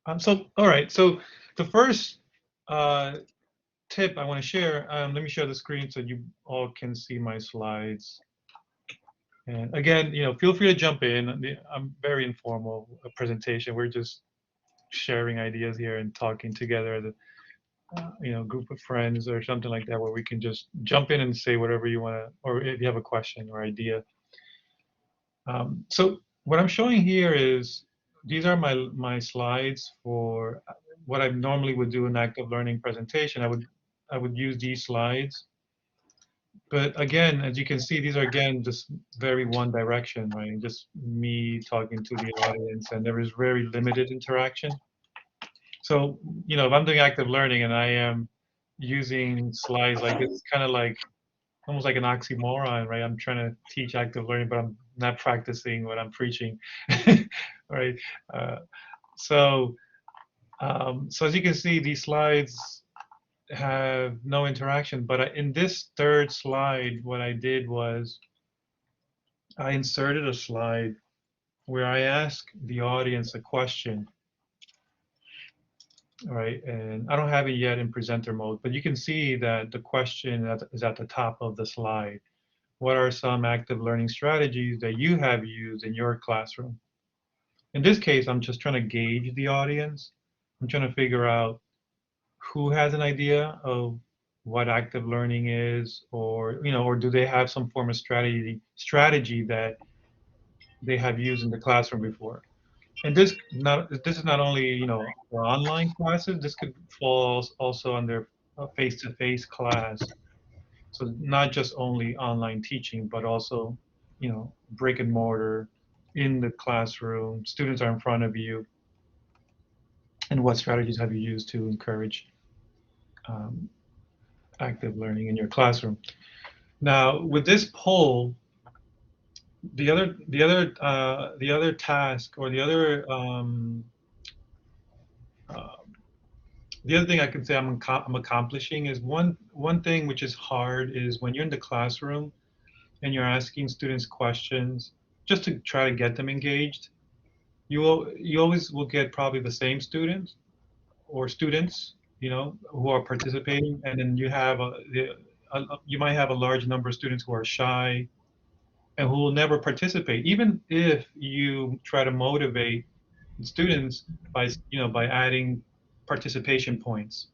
All right. So the first uh, tip I want to share, let me share the screen so you all can see my slides. And again, feel free to jump in. I'm very informal presentation. We're just sharing ideas here and talking together as a group of friends or something like that, where we can just jump in and say whatever you want to, or if you have a question or idea. So what I'm showing here is these are my slides for what I normally would do an active learning presentation. I would use these slides, but again, as you can see, these are again just very one direction, right? Just me talking to the audience, and there is very limited interaction. So if I'm doing active learning and I am using slides like this, it's kind of like almost like an oxymoron, right? I'm trying to teach active learning, but I'm not practicing what I'm preaching, right? Uh, so, so as you can see, these slides have no interaction. But in this third slide, what I did was I inserted a slide where I ask the audience a question, right? And I don't have it yet in presenter mode, but you can see that the question is at the top of the slide. What are some active learning strategies that you have used in your classroom? In this case, I'm just trying to gauge the audience. I'm trying to figure out who has an idea of what active learning is, or do they have some form of strategy that they have used in the classroom before. And this is not only for online classes. This could fall also under a face-to-face class. So not just only online teaching, but also, brick and mortar in the classroom. Students are in front of you, and what strategies have you used to encourage um, active learning in your classroom? Now, with this poll, the other task, or uh, the other thing I can say I'm accomplishing is one thing which is hard is when you're in the classroom and you're asking students questions just to try to get them engaged. You always will get probably the same students or students, who are participating, and then you might have a large number of students who are shy and who will never participate, even if you try to motivate students by adding participation points.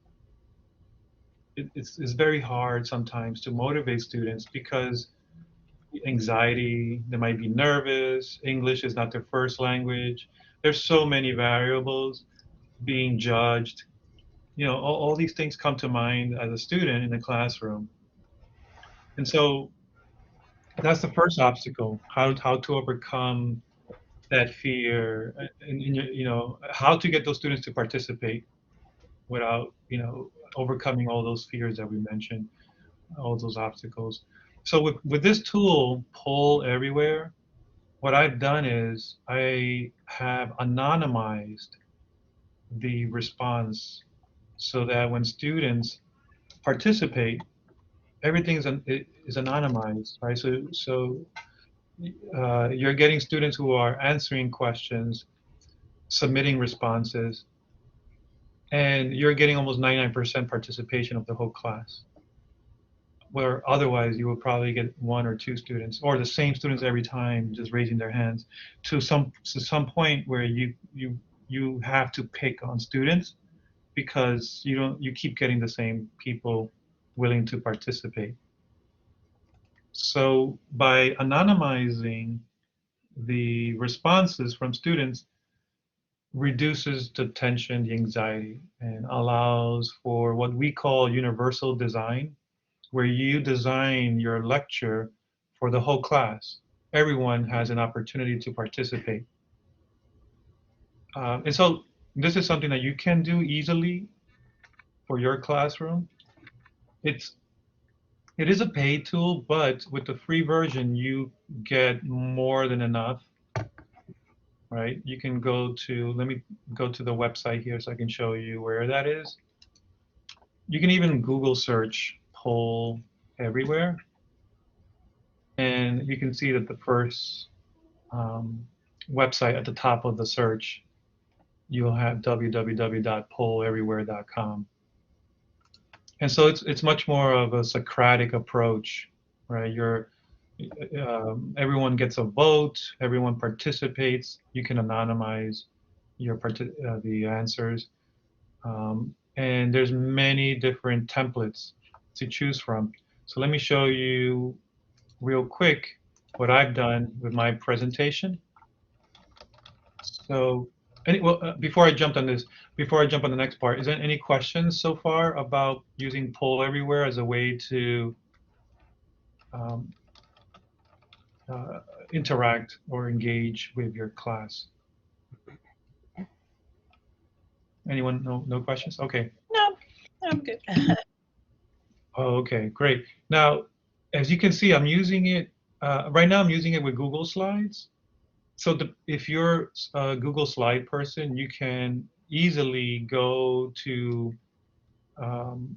It's very hard sometimes to motivate students because anxiety, they might be nervous, English is not their first language. There's so many variables, being judged. All these things come to mind as a student in the classroom. And so that's the first obstacle, how to overcome that fear, and how to get those students to participate without overcoming all those fears that we mentioned, all those obstacles. So with this tool, Poll Everywhere, what I've done is I have anonymized the response so that when students participate, everything is anonymized, right? So you're getting students who are answering questions, submitting responses, and you're getting almost 99% participation of the whole class. Where otherwise you would probably get one or two students, or the same students every time, just raising their hands, to some point where you have to pick on students because you keep getting the same people willing to participate. So by anonymizing the responses from students reduces the tension, the anxiety, and allows for what we call universal design, where you design your lecture for the whole class. Everyone has an opportunity to participate. And so this is something that you can do easily for your classroom. It's it is a paid tool, but with the free version, you get more than enough, right? You can let me go to the website here so I can show you where that is. You can even Google search poll everywhere, and you can see that the first um, website at the top of the search, you'll have www.polleverywhere.com. And so it's much more of a Socratic approach, right? Everyone gets a vote, everyone participates. You can anonymize the answers, and there's many different templates to choose from. So let me show you real quick what I've done with my presentation. So, before I jump on the next part, is there any questions so far about using Poll Everywhere as a way to um, uh, interact or engage with your class? Anyone? No questions? Okay. No, I'm good. Oh, okay, great. Now, as you can see, I'm using it right now. I'm using it with Google Slides. So if you're a Google Slide person, you can easily go to um,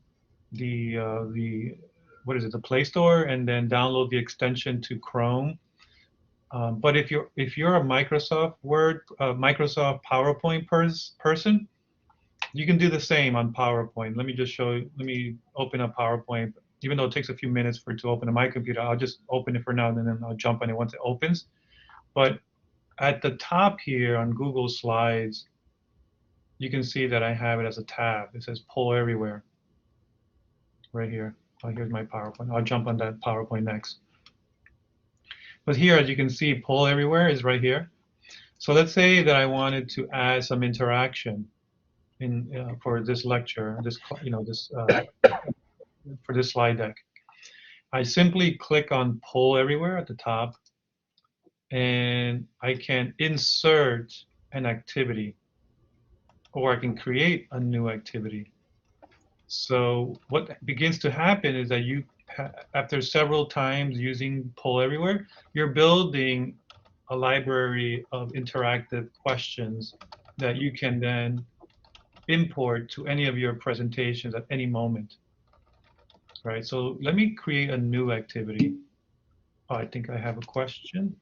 the what is it, the Play Store, and then download the extension to Chrome. But if you're a Microsoft Word, Microsoft PowerPoint person, you can do the same on PowerPoint. Let me just show you. Let me open up PowerPoint. Even though it takes a few minutes for it to open on my computer, I'll just open it for now, and then I'll jump on it once it opens. But at the top here on Google Slides, you can see that I have it as a tab. It says Poll Everywhere right here. Oh, here's my PowerPoint. I'll jump on that PowerPoint next. But here, as you can see, Poll Everywhere is right here. So let's say that I wanted to add some interaction for this lecture, for this slide deck. I simply click on Poll Everywhere at the top, and I can insert an activity, or I can create a new activity. So what begins to happen is that after several times using Poll Everywhere, you're building a library of interactive questions that you can then import to any of your presentations at any moment. Right, so let me create a new activity. Oh, I think I have a question.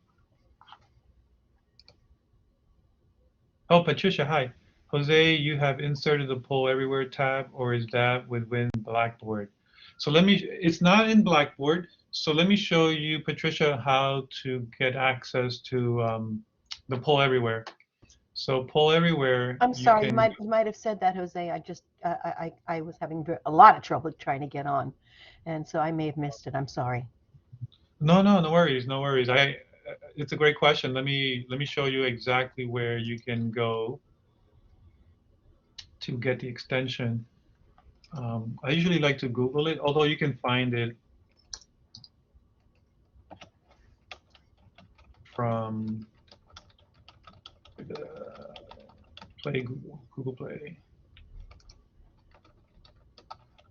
Oh, Patricia, hi. Jose, you have inserted the Poll Everywhere tab, or is that within Blackboard? So it's not in Blackboard. So let me show you, Patricia, how to get access to the Poll Everywhere. So Poll Everywhere. I'm sorry, you might have said that, Jose. I was having a lot of trouble trying to get on, and so I may have missed it. I'm sorry. No worries, no worries. It's a great question. Let me show you exactly where you can go to get the extension. I usually like to Google it, although you can find it from Google Play.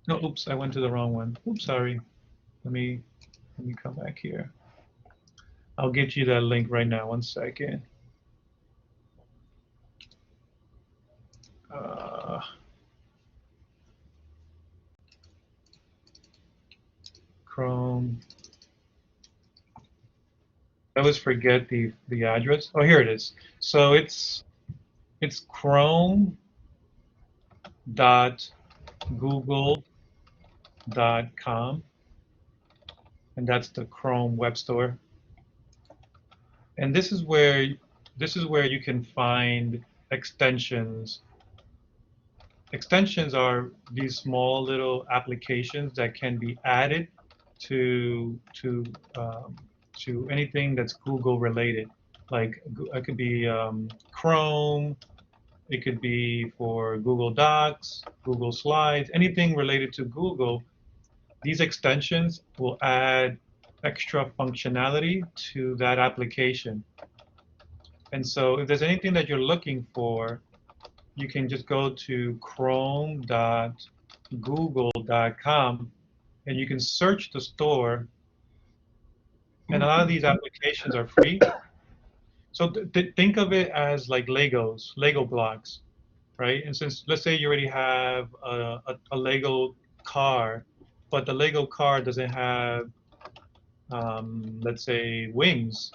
No, oops, I went to the wrong one. Oops, sorry. Let me come back here. I'll get you that link right now. 1 second. Chrome. I always forget the address. Oh, here it is. So it's chrome.google.com, and that's the Chrome web store. And this is where you can find extensions. Extensions are these small little applications that can be added to anything that's Google related. Like it could be Chrome, it could be for Google Docs, Google Slides, anything related to Google. These extensions will add extra functionality to that application. And so if there's anything that you're looking for, you can just go to chrome.google.com and you can search the store. And a lot of these applications are free. So think of it as like Lego blocks, right? And since, let's say you already have a Lego car, but the Lego car doesn't have, let's say, wings.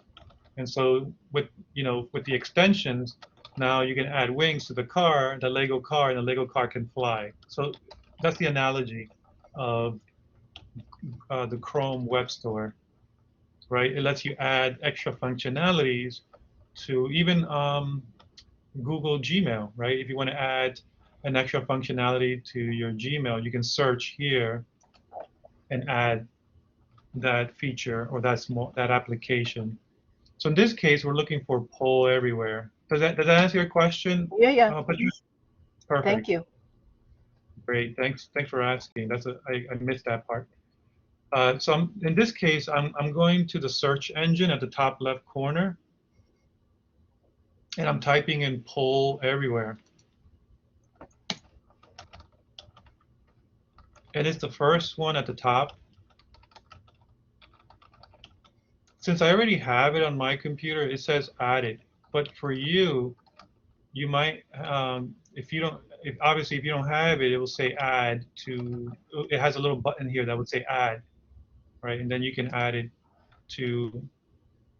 And so with the extensions, Now you can add wings to the car, the Lego car, and the Lego car can fly. So that's the analogy of the Chrome Web Store, right? It lets you add extra functionalities to even Google Gmail, right? If you want to add an extra functionality to your Gmail, you can search here and add that feature or that application. So in this case, we're looking for poll everywhere. Does that answer your question, Yeah, yeah. Patricia? Thank Perfect. you. Great. Thanks for asking. I missed that part. So in this case, I'm going to the search engine at the top left corner, and I'm typing in poll everywhere. And it's the first one at the top. Since I already have it on my computer, it says added. But for you, you might, if you don't have it, it will say add to, it has a little button here that would say add, right? And then you can add it to,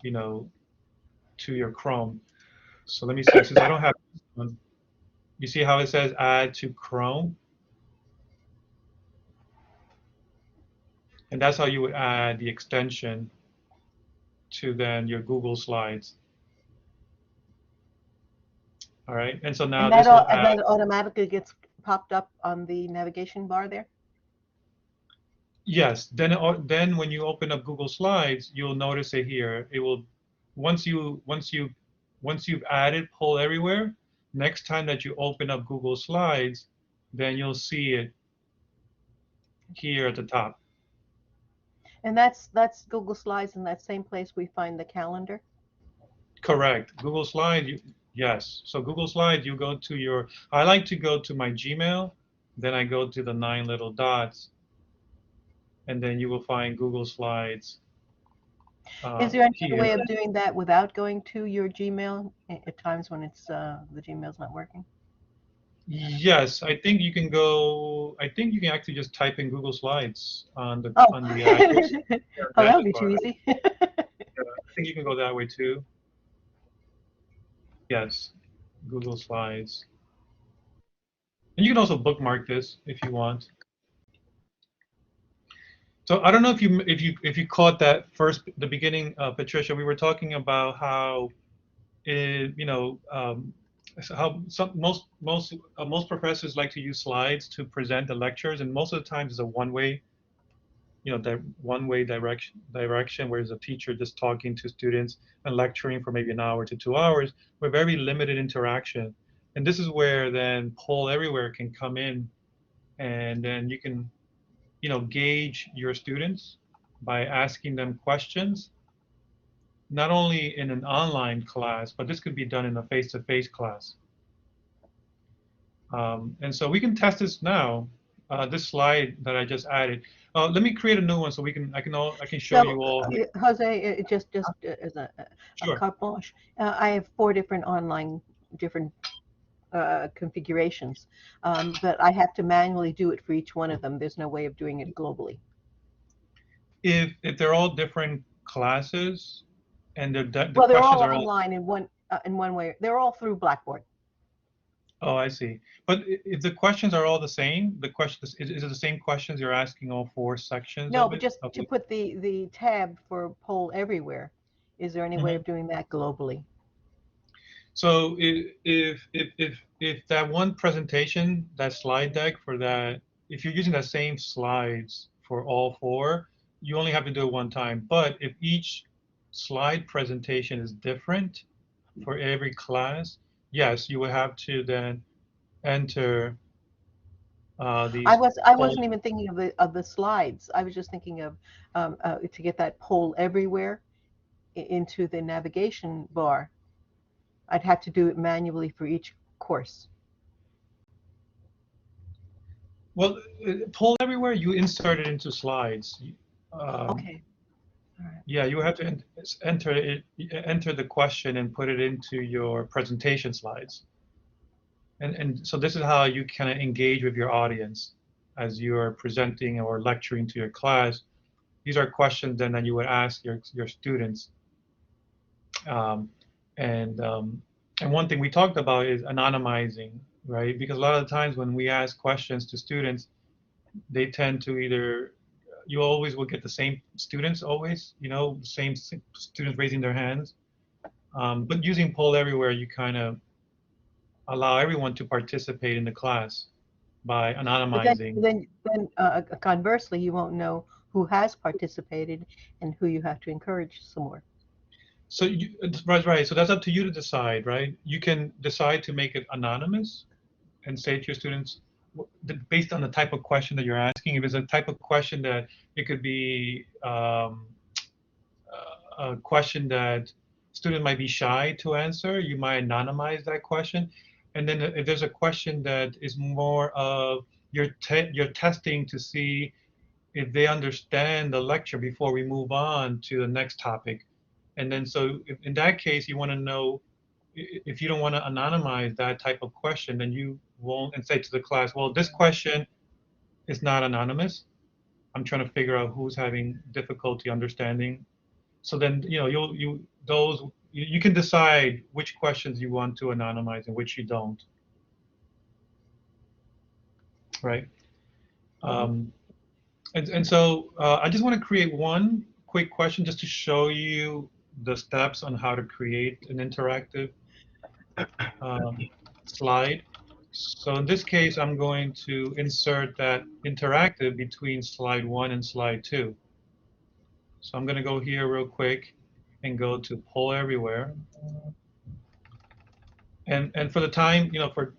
you know, to your Chrome. So let me see, since I don't have this one, you see how it says add to Chrome? And that's how you would add the extension to then your Google Slides. All right, and so now this will And add, that automatically gets popped up on the navigation bar there. yes, then when you open up Google Slides, you'll notice it here. It will, once you once you've added Poll Everywhere, next time that you open up Google Slides, then you'll see it here at the top. And that's Google Slides in that same place we find the calendar. Correct. Google Slide, yes. So Google Slide, you go to your, I like to go to my Gmail, then I go to the 9 little dots, and then you will find Google Slides Is there any other here. way of doing that without going to your Gmail at times when it's the Gmail's not working? Yes, I think you can go, I think you can actually just type in Google Slides on the Oh, address, oh, that would address be too bar. easy. I think you can go that way too. Yes, Google Slides. And you can also bookmark this if you want. So I don't know if you caught that the beginning, Patricia. We were talking about how you know how most professors like to use slides to present the lectures, and most of the times it's a one-way, one-way direction, where there's a teacher just talking to students and lecturing for maybe an hour to 2 hours with very limited interaction. And this is where then Poll Everywhere can come in, and then you can gauge your students by asking them questions, not only in an online class, but this could be done in a face-to-face class. And so we can test this now. This slide that I just added. Let me create a new one so I can show you So, all here. Jose, just as a Sure. carte blanche, I have 4 different online different configurations, but I have to manually do it for each one of them. There's no way of doing it globally. If they're all different classes and the Well, they're questions all are all, online in one way. They're all through Blackboard. oh, I see. But if the questions are all the same, the questions is it the same questions you're asking all 4 sections No, of but it? just to put the tab for Poll Everywhere, is there any way Mhm. of doing that globally? So if that one presentation, that slide deck for that, if you're using the same slides for all 4, you only have to do it one time. But if each slide presentation is different for every class, yes, you will have to then enter these I polls. wasn't even thinking of the slides. I was just thinking of to get that Poll Everywhere into the navigation bar. I'd have to do it manually for each course. Well, poll everywhere, you insert it into slides. Um, Okay. All right. yeah, you have to enter the question and put it into your presentation slides. And so this is how you kind of engage with your audience as you are presenting or lecturing to your class. These are questions then that you would ask your students. Um, and And one thing we talked about is anonymizing, right? Because a lot of times when we ask questions to students, they tend to either, you always will get the same students always, same students raising their hands. But using poll everywhere, you kind of allow everyone to participate in the class by But then, anonymizing. conversely, you won't know who has participated and who you have to encourage some more. So right. So that's up to you to decide, right? You can decide to make it anonymous and say to your students, based on the type of question that you're asking, if it's a type of question that it could be a question that student might be shy to answer, you might anonymize that question. And then if there's a question that is more of you're testing to see if they understand the lecture before we move on to the next topic. And then so in that case, you want to know if you don't want to anonymize that type of question, then you won't and say to the class, well, this question is not anonymous. I'm trying to figure out who's having difficulty understanding. So then, you can decide which questions you want to anonymize and which you don't, right? Hmm. Um, and so I just want to create one quick question just to show you the steps on how to create an interactive um, slide. So in this case, I'm going to insert that interactive between slide 1 and slide 2. So I'm going to go here real quick and go to poll everywhere. And for the time, for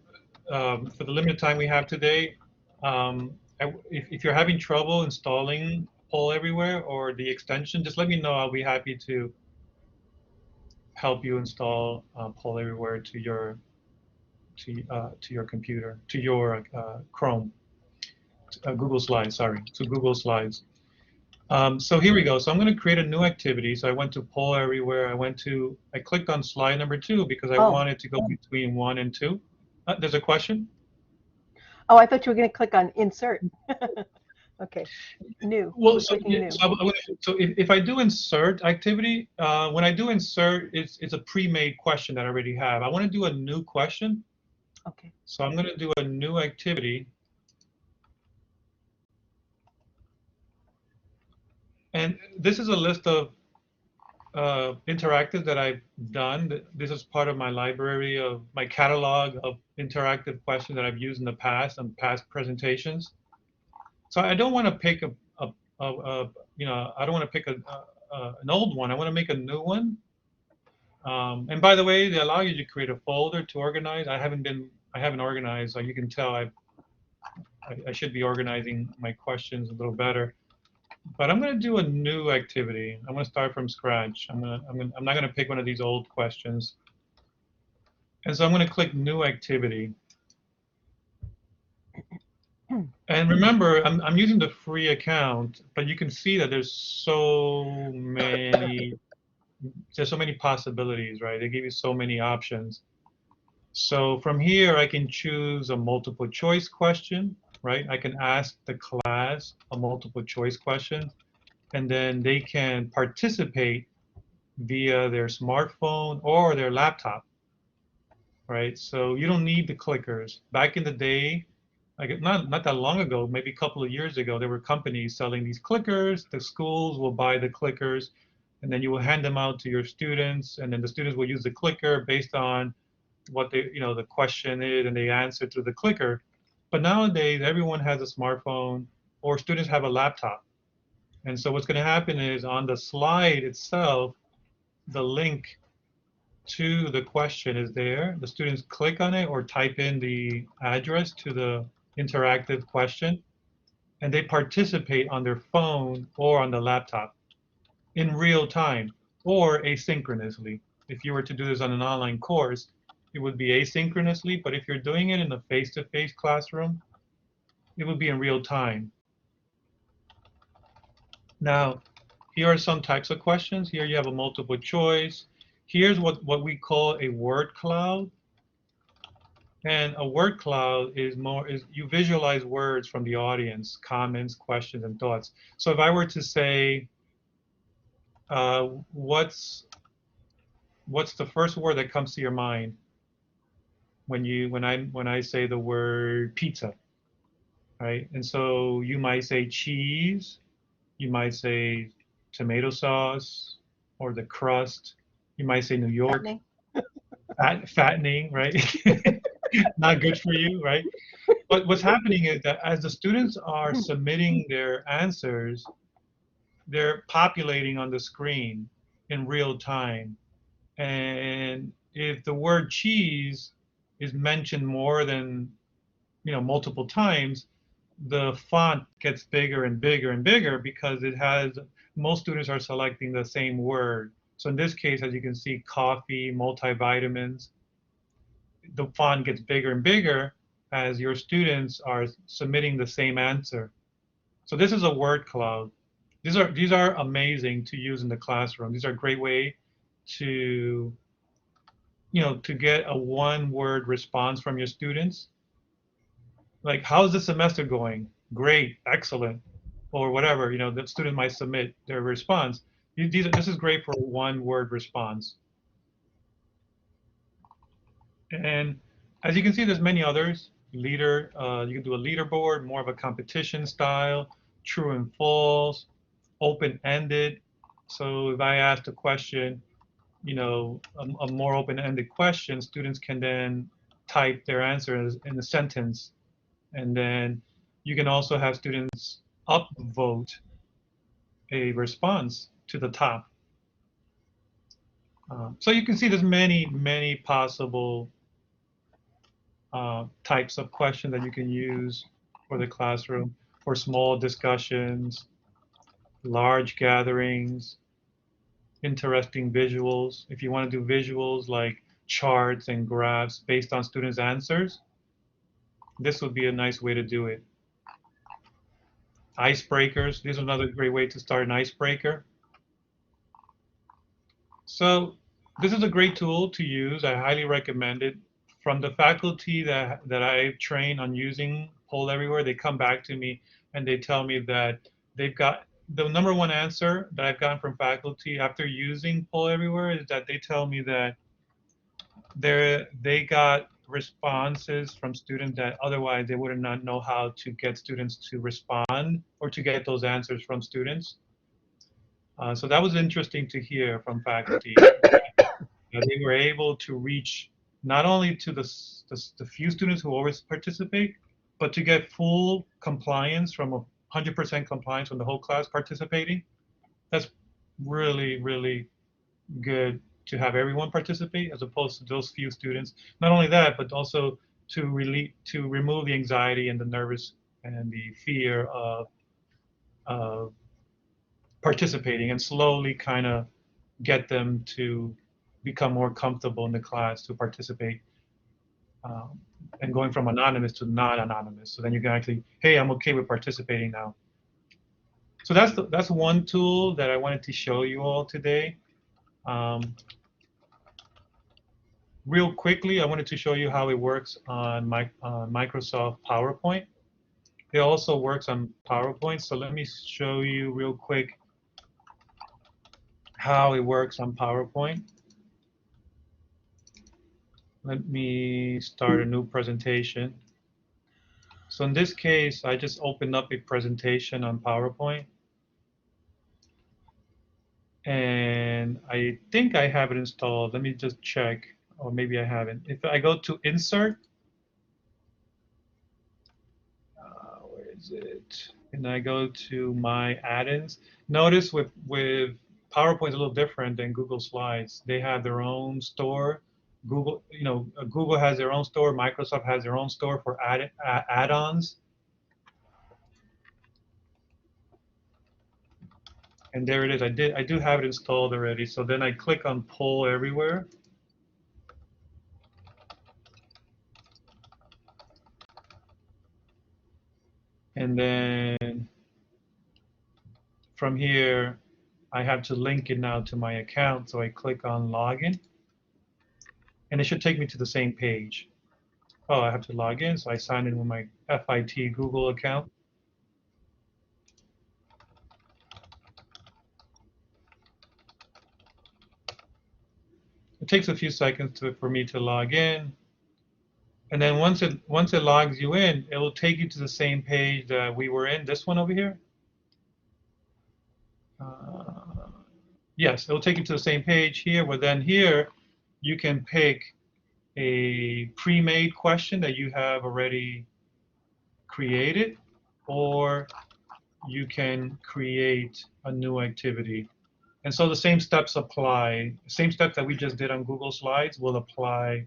the limited time we have today, if you're having trouble installing poll everywhere or the extension, just let me know. I'll be happy to help you install poll everywhere to your computer, to your Chrome, Google Slides, sorry, to Google Slides. So here we go. So I'm going to create a new activity. So I went to poll everywhere. I clicked on slide number 2 because I Oh, wanted to go between 1 and 2. There's a question? oh, I thought you were going to click on insert. Okay, new. You Well, were clicking new. so if I do insert activity, when I do insert, it's a pre-made question that I already have. I want to do a new question. Okay. So I'm going to do a new activity. And this is a list of interactive that I've done. This is part of my library of my catalog of interactive questions that I've used in the past and past presentations. So I don't want to pick I don't want to pick an old one. I want to make a new one. And by the way, they allow you to create a folder to organize. I haven't organized, so you can tell I should be organizing my questions a little better. But I'm going to do a new activity. I'm going to start from scratch. I'm not going to pick one of these old questions. And so I'm going to click New Activity. And remember, I'm using the free account, but you can see that there's so many possibilities, right? They give you so many options. So from here, I can choose a multiple choice question, right? I can ask the class a multiple choice question, and then they can participate via their smartphone or their laptop, right? So you don't need the clickers. Back in the day, like not that long ago, maybe a couple of years ago, there were companies selling these clickers. The schools will buy the clickers, and then you will hand them out to your students, and then the students will use the clicker based on what the question is, and they answer through the clicker. But nowadays, everyone has a smartphone, or students have a laptop. And so what's going to happen is on the slide itself, the link to the question is there. The students click on it or type in the address to the interactive question, and they participate on their phone or on the laptop in real time or asynchronously. If you were to do this on an online course, it would be asynchronously, but if you're doing it in a face-to-face classroom, it would be in real time. Now, here are some types of questions. Here you have a multiple choice. Here's what we call a word cloud. And a word cloud is you visualize words from the audience, comments, questions, and thoughts. So if I were to say, uh, what's what's the first word that comes to your mind? when I say the word pizza, right? And so you might say cheese, you might say tomato sauce, or the crust. You might say New York, Fattening. fattening, right? Not good for you, right? But what's happening is that as the students are submitting their answers, they're populating on the screen in real time. And if the word cheese is mentioned more than, multiple times, the font gets bigger and bigger and bigger because most students are selecting the same word. So in this case, as you can see, coffee, multivitamins, the font gets bigger and bigger as your students are submitting the same answer. So this is a word cloud. These are amazing to use in the classroom. These are a great way to to get a one word response from your students. Like, how's the semester going? Great, excellent, or whatever. The student might submit their response. This is great for one word response. And as you can see, there's many others. You can do a leaderboard, more of a competition style, true and false, open-ended. So if I asked a question, a more open-ended question, students can then type their answers in a sentence. And then you can also have students upvote a response to the top. So you can see there's many, many possible types of questions that you can use for the classroom, for small discussions, large gatherings, interesting visuals. If you want to do visuals like charts and graphs based on students' answers, this would be a nice way to do it. Icebreakers. This is another great way to start an icebreaker. So this is a great tool to use. I highly recommend it. From the faculty that I train on using Poll Everywhere, they come back to me and they tell me that they've got the number one answer that I've gotten from faculty after using Poll Everywhere is that they tell me that they got responses from students that otherwise they would not know how to get students to respond or to get those answers from students. So that was interesting to hear from faculty. They were able to reach not only to the few students who always participate, but to get full compliance from 100% compliance from the whole class participating. That's really, really good to have everyone participate as opposed to those few students. Not only that, but also to remove the anxiety and the nervous and the fear of participating and slowly kind of get them to become more comfortable in the class to participate, um, and going from anonymous to not anonymous. So then you can actually, hey, I'm okay with participating now. So that's one tool that I wanted to show you all today. Um, Real quickly, I wanted to show you how it works on Microsoft PowerPoint. It also works on PowerPoint. So let me show you real quick how it works on PowerPoint. Let me start a new presentation. So in this case, I just opened up a presentation on PowerPoint. And I think I have it installed. Let me just check, or maybe I haven't. If I go to Insert, where is it? And I go to my add-ins. Notice with PowerPoint is a little different than Google Slides. They have their own store. Google has their own store. Microsoft has their own store for add-ons. And there it is. I do have it installed already. So then I click on Poll Everywhere. And then from here, I have to link it now to my account. So I click on Login. And it should take me to the same page. Oh, I have to log in. So I sign in with my FIT Google account. It takes a few seconds for me to log in. And then once it logs you in, it will take you to the same page that we were in. This one over here. Yes, it'll take you to the same page here. Where then here, you can pick a pre-made question that you have already created, or you can create a new activity. And so the same steps apply. Same steps that we just did on Google Slides will apply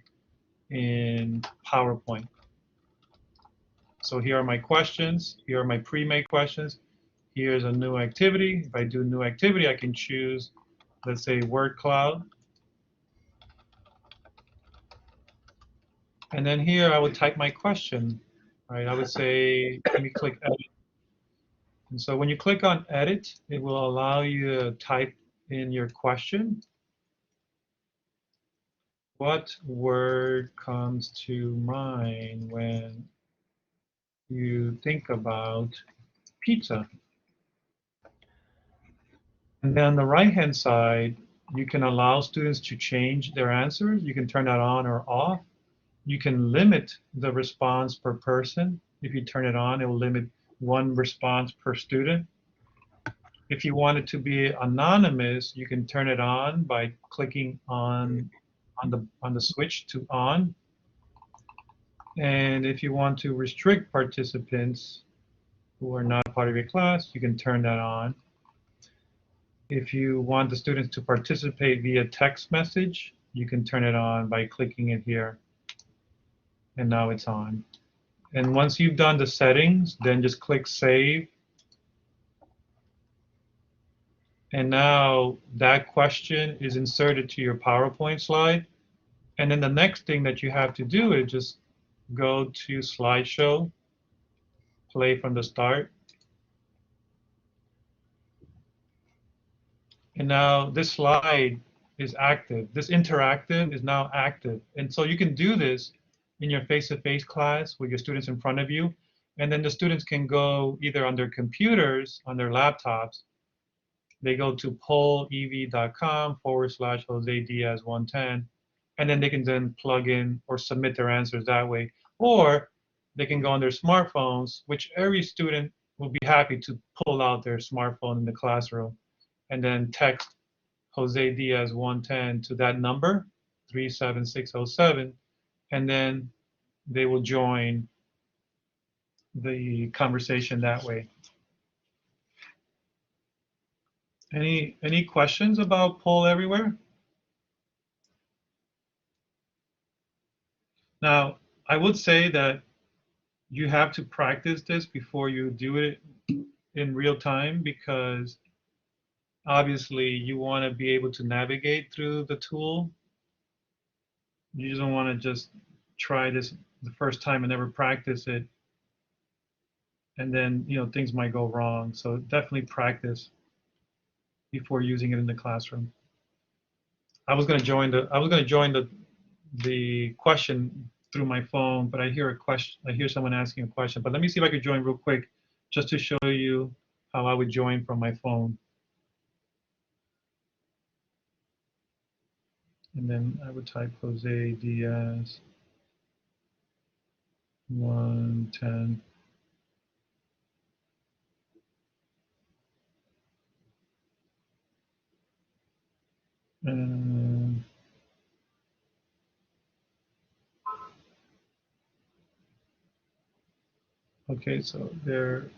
in PowerPoint. So here are my questions. Here are my pre-made questions. Here's a new activity. If I do new activity, I can choose, let's say, word cloud. And then here I would type my question, right? I would say, let me click edit. And so when you click on edit, it will allow you to type in your question. What word comes to mind when you think about pizza? And then on the right-hand side, you can allow students to change their answers. You can turn that on or off. You can limit the response per person. If you turn it on, it will limit one response per student. If you want it to be anonymous, you can turn it on by clicking on the switch to on. And if you want to restrict participants who are not part of your class, you can turn that on. If you want the students to participate via text message, you can turn it on by clicking it here. And now it's on. And once you've done the settings, then just click Save. And now that question is inserted to your PowerPoint slide. And then the next thing that you have to do is just go to Slideshow, play from the start. And now this slide is active. This interactive is now active. And so you can do this in your face-to-face class with your students in front of you. And then the students can go either on their computers, on their laptops. They go to pollev.com/Jose Diaz 110. And then they can then plug in or submit their answers that way. Or they can go on their smartphones, which every student will be happy to pull out their smartphone in the classroom and then text Jose Diaz 110 to that number, 37607, and then they will join the conversation that way. Any questions about Poll Everywhere? Now, I would say that you have to practice this before you do it in real time, because obviously you want to be able to navigate through the tool. You just don't want to just try this the first time and never practice it, and then things might go wrong. So definitely practice before using it in the classroom. I was going to join the question through my phone, but I hear someone asking a question. But let me see if I could join real quick, just to show you how I would join from my phone. And then I would type Jose Diaz 110. Okay, so there.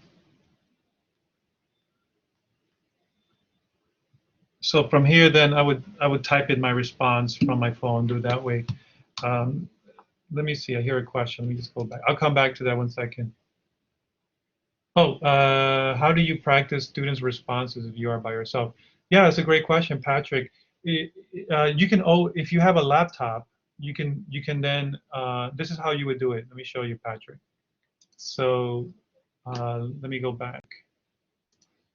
So from here, then I would type in my response from my phone, do it that way. Let me see. I hear a question. Let me just go back. I'll come back to that 1 second. Oh, how do you practice students' responses if you are by yourself? Yeah, that's a great question, Patrick. You can, if you have a laptop, you can then, this is how you would do it. Let me show you, Patrick. So let me go back.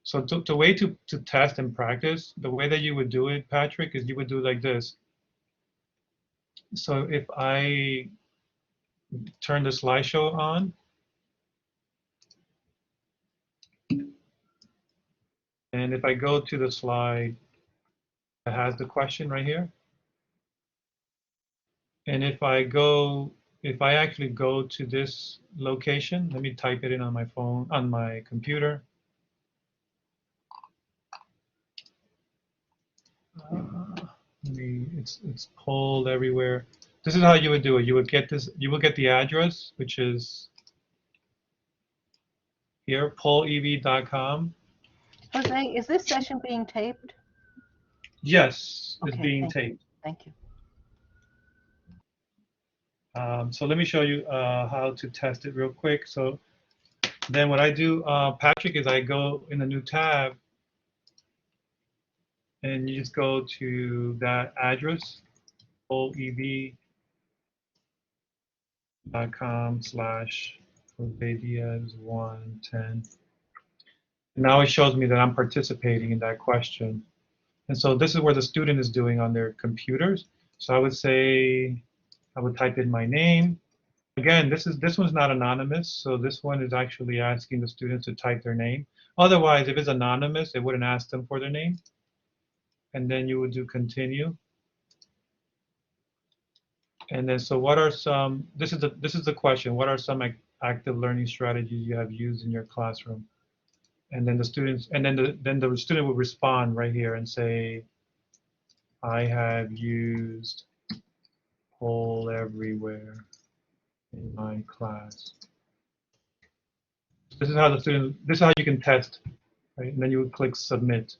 So the way to test and practice, the way that you would do it, Patrick, is you would do like this. So if I turn the slideshow on, and if I go to the slide that has the question right here, and if I go if I actually go to this location, let me type it in on my phone, on my computer. It's pulled everywhere. This is how you would do it. You would get this. You will get the address, which is here, pollev.com. Jose, is this session being taped? Yes, it's Okay, being thank you. taped. Thank you. So let me show you how to test it real quick. So then what I do, Patrick, is I go in a new tab, and you just go to that address, pollev.com/Jose110. Now it shows me that I'm participating in that question. And so this is where the student is doing on their computers. So I would say, I would type in my name. Again, this one's not anonymous, so this one is actually asking the students to type their name. Otherwise, if it's anonymous, it wouldn't ask them for their name. And then you would do continue. And then, so what are some, this is the question, what are some active learning strategies you have used in your classroom? And then the students, and then the student would respond right here and say, I have used poll everywhere in my class. This is how the student, this is how you can test, right? And then you would click submit,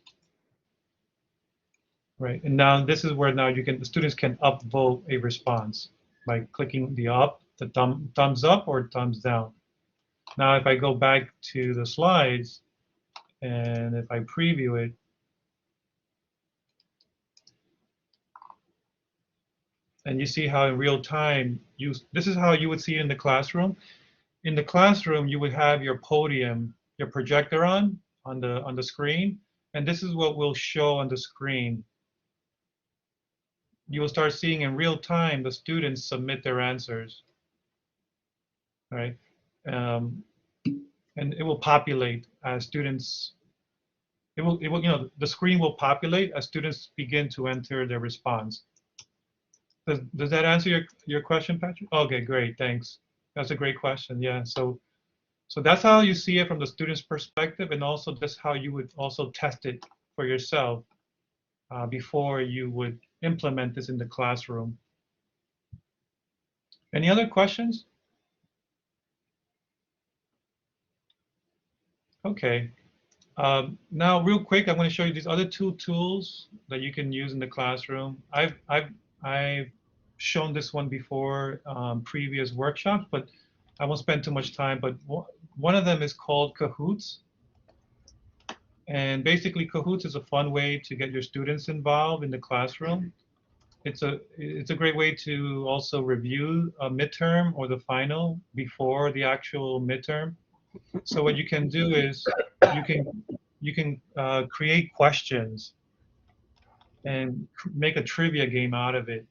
right? And now this is where now the students can upvote a response by clicking the thumbs up or thumbs down. Now, if I go back to the slides and if I preview it, and you see how in real time, this is how you would see it in the classroom. In the classroom, you would have your podium, your projector on the screen, and this is what will show on the screen. You will start seeing in real time the students submit their answers, right? And it will populate as students. It will, the screen will populate as students begin to enter their response. Does that answer your question, Patrick? Okay, great, thanks. That's a great question. Yeah, so that's how you see it from the student's perspective, and also just how you would also test it for yourself before you would implement this in the classroom. Any other questions? Okay. Now, real quick, I'm going to show you these other two tools that you can use in the classroom. I've shown this one before previous workshops, but I won't spend too much time. But one of them is called Kahoots. And basically, Kahoots is a fun way to get your students involved in the classroom. It's a great way to also review a midterm or the final before the actual midterm. So what you can do is you can create questions and make a trivia game out of it.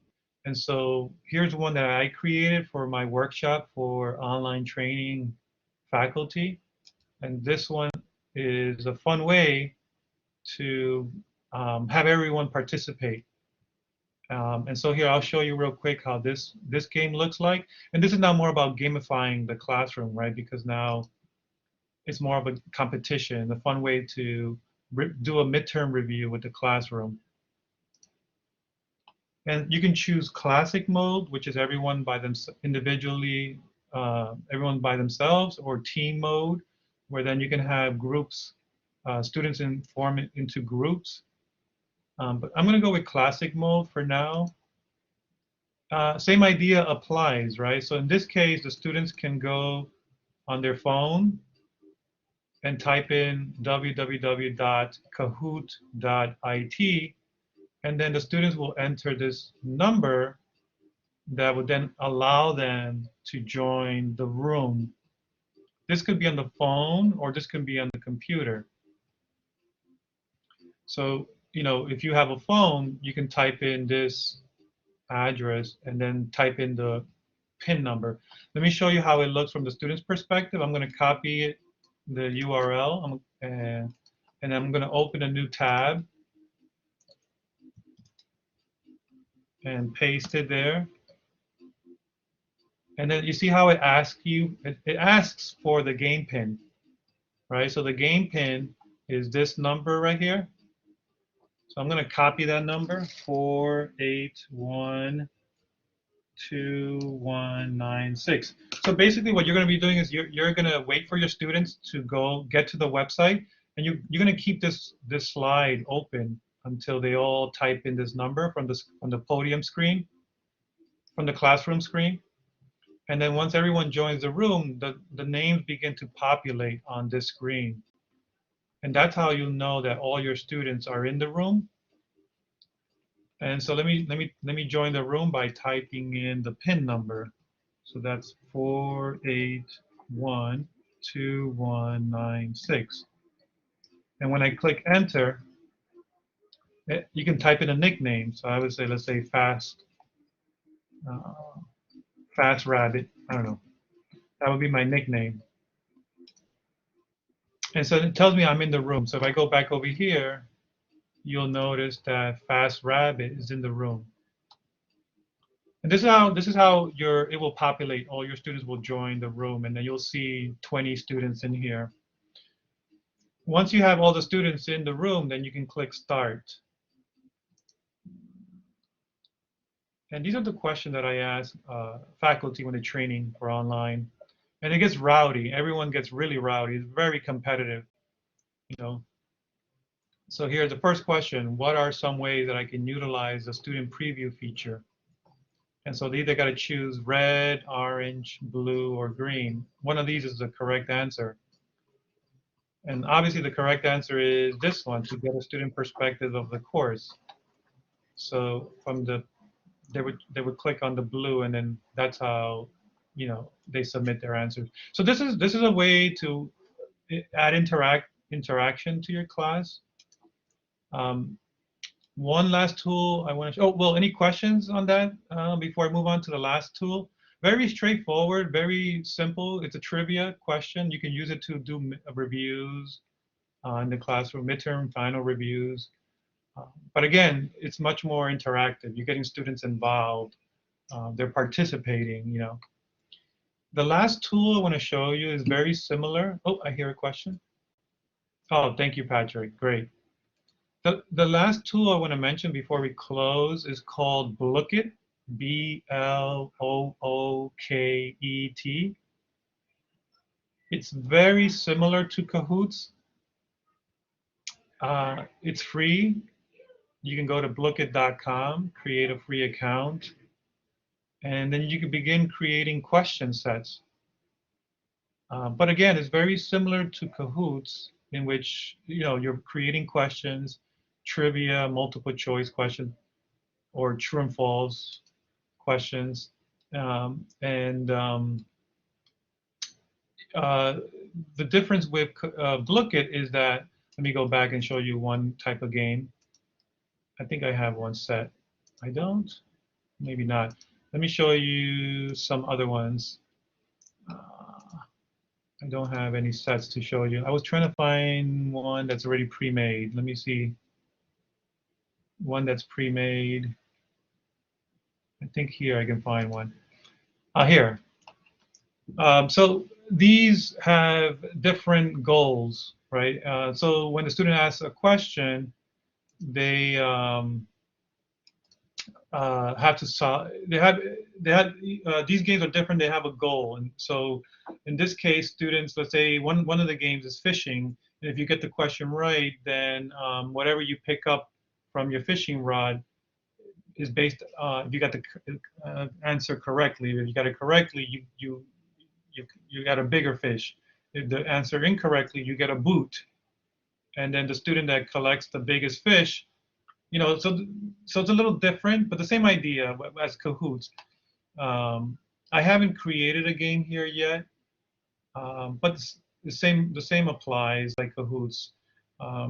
And so here's one that I created for my workshop for online training faculty. And this one is a fun way to have everyone participate. And so here, I'll show you real quick how this game looks like. And this is now more about gamifying the classroom, right? Because now it's more of a competition, a fun way to do a midterm review with the classroom. And you can choose classic mode, which is everyone by individually, everyone by themselves, or team mode, where then you can have groups, students form into groups. But I'm going to go with classic mode for now. Same idea applies, right? So in this case, the students can go on their phone and type in www.kahoot.it, and then the students will enter this number that would then allow them to join the room. This could be on the phone or this could be on the computer. So, if you have a phone, you can type in this address and then type in the PIN number. Let me show you how it looks from the student's perspective. I'm going to copy it, the URL, and I'm going to open a new tab and paste it there. And then you see how it asks you, it asks for the game pin, right? So the game pin is this number right here. So I'm going to copy that number, 4812196. So basically what you're going to be doing is you're going to wait for your students to go get to the website, and you're going to keep this slide open until they all type in this number from the podium screen, from the classroom screen. And then once everyone joins the room, the names begin to populate on this screen. And that's how you'll know that all your students are in the room. And so let me join the room by typing in the PIN number. So that's 4812196. And when I click enter, you can type in a nickname. So I would say, let's say uh, Fast Rabbit. I don't know. That would be my nickname. And so it tells me I'm in the room. So if I go back over here, you'll notice that Fast Rabbit is in the room. And this is how it will populate. All your students will join the room, and then you'll see 20 students in here. Once you have all the students in the room, then you can click Start. And these are the questions that I ask faculty when they're training for online. And it gets rowdy. Everyone gets really rowdy. It's very competitive, you know. So here's the first question: what are some ways that I can utilize the student preview feature? And so they either got to choose red, orange, blue, or green. One of these is the correct answer. And obviously the correct answer is this one, to get a student perspective of the course. So they would click on the blue, and then that's how they submit their answers. So this is a way to add interaction to your class. Um, One last tool I want to show. Oh, well, any questions on that before I move on to the last tool? Very straightforward, very simple. It's a trivia question. You can use it to do reviews in the classroom, midterm, final reviews. But again, it's much more interactive. You're getting students involved. They're participating. The last tool I want to show you is very similar. Oh, I hear a question. Oh, thank you, Patrick. Great. The last tool I want to mention before we close is called Blookit, Blooket. It's very similar to Kahoots. It's free. You can go to blookit.com, create a free account, and then you can begin creating question sets. But again, it's very similar to Kahoots, in which you're creating questions, trivia, multiple choice questions, or true and false questions. And the difference with Blookit is that, let me go back and show you one type of game. I think I have one set. I don't? Maybe not. Let me show you some other ones. I don't have any sets to show you. I was trying to find one that's already pre-made. Let me see. One that's pre-made. I think here I can find one. Here. So these have different goals, right? So when the student asks a question, they have to solve. These games are different. They have a goal, and so in this case, students, let's say one of the games is fishing, and if you get the question right, then whatever you pick up from your fishing rod is based. If you got the answer correctly, if you got it correctly, you got a bigger fish. If the answer incorrectly, you get a boot, and then the student that collects the biggest fish. So it's a little different, but the same idea as Kahoots. I haven't created a game here yet, but the same applies like Kahoots.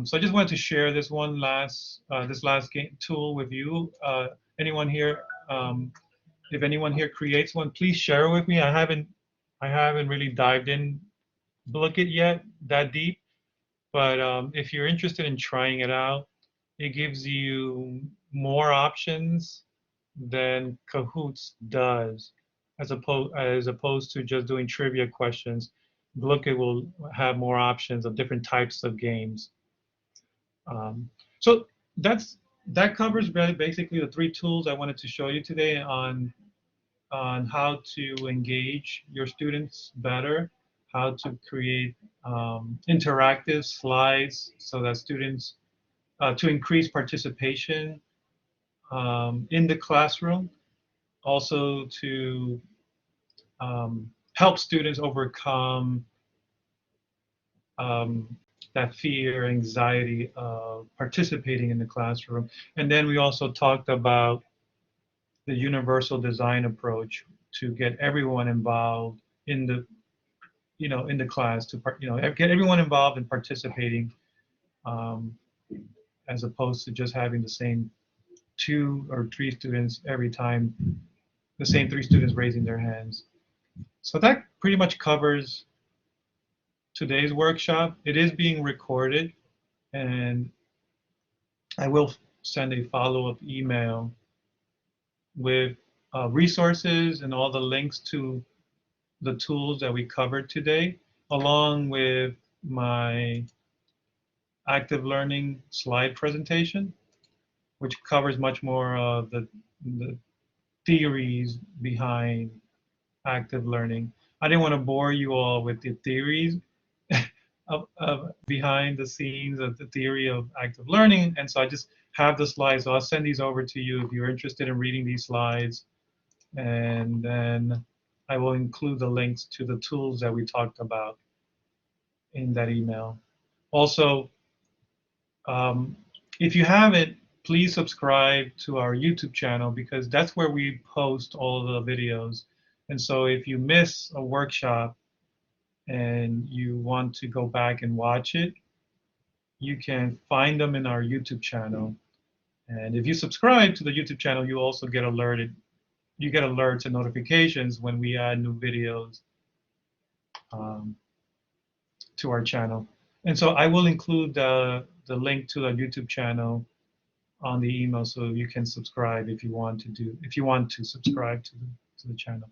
So I just wanted to share this last game tool with you. Anyone here, if anyone here creates one, please share it with me. I haven't really dived in Blookit yet that deep, but if you're interested in trying it out, it gives you more options than Kahoots does. as opposed to just doing trivia questions. Blookit will have more options of different types of games. Um, so that covers basically the three tools I wanted to show you today on how to engage your students better, how to create interactive slides so that students to increase participation in the classroom, also to help students overcome um, that fear, anxiety of participating in the classroom. And then we also talked about the universal design approach to get everyone involved in the in the class to get everyone involved in participating, um, as opposed to just having the same two or three students every time, the same three students raising their hands. So that pretty much covers today's workshop. It is being recorded, and I will send a follow-up email with resources and all the links to the tools that we covered today, along with my active learning slide presentation, which covers much more of the theories behind active learning. I didn't want to bore you all with the theories of behind the scenes of the theory of active learning, and so I just have the slides. So I'll send these over to you if you're interested in reading these slides, and then I will include the links to the tools that we talked about in that email. Also, um, if you haven't, please subscribe to our YouTube channel because that's where we post all the videos. And so if you miss a workshop and you want to go back and watch it, you can find them in our YouTube channel. And if you subscribe to the YouTube channel, you also get alerted. You get alerts and notifications when we add new videos um, to our channel. And so I will include the link to the YouTube channel on the email so you can subscribe if you want to subscribe to the channel.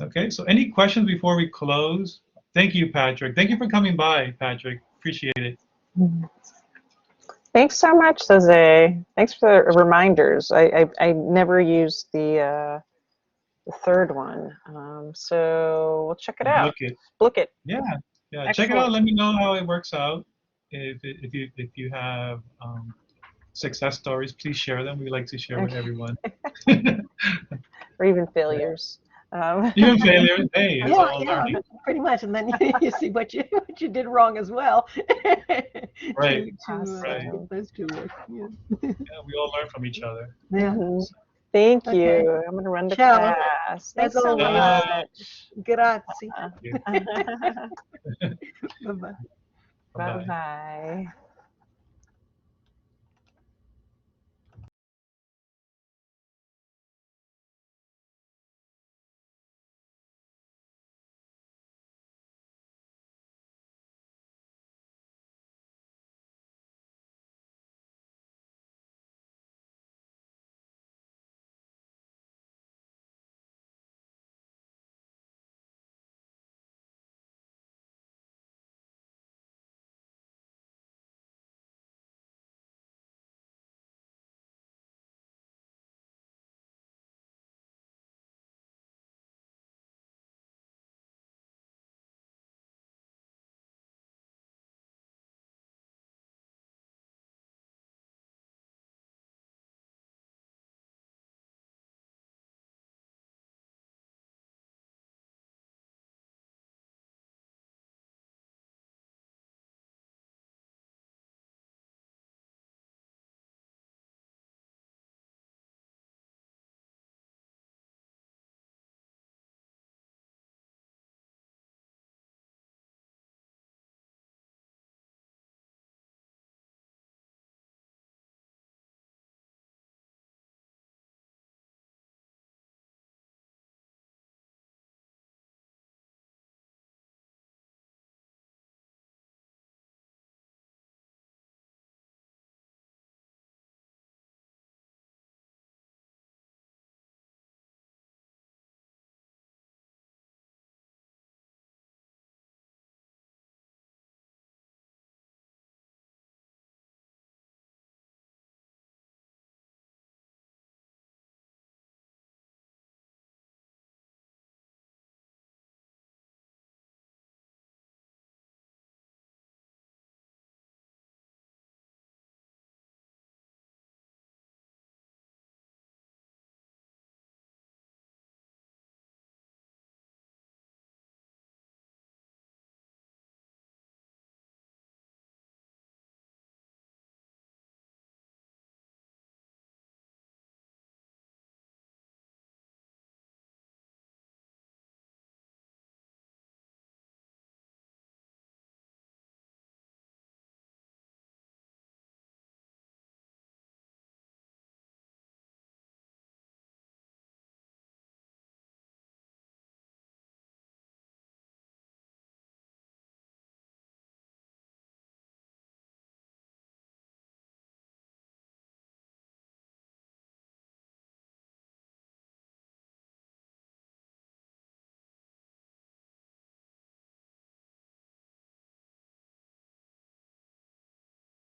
Okay, so any questions before we close? Thank you, Patrick. Thank you for coming by, Patrick. Appreciate it. Thanks so much, Jose. Thanks for the reminders. I never used the third one, so we'll check it out. Blookit. Blookit. Yeah, Excellent. check it out. Let me know how it works out. If you have success stories, please share them. We like to share with everyone. Or even failures. Even failures. Hey, it's all learning. Pretty much, and then you see what you did wrong as well. Right. Right. Those two work. Yeah. Yeah, we all learn from each other. Yeah. Thank Okay. you. I'm going to run to Ciao. class. Thanks so always. much. Grazie. Thank you. Bye-bye. Bye-bye.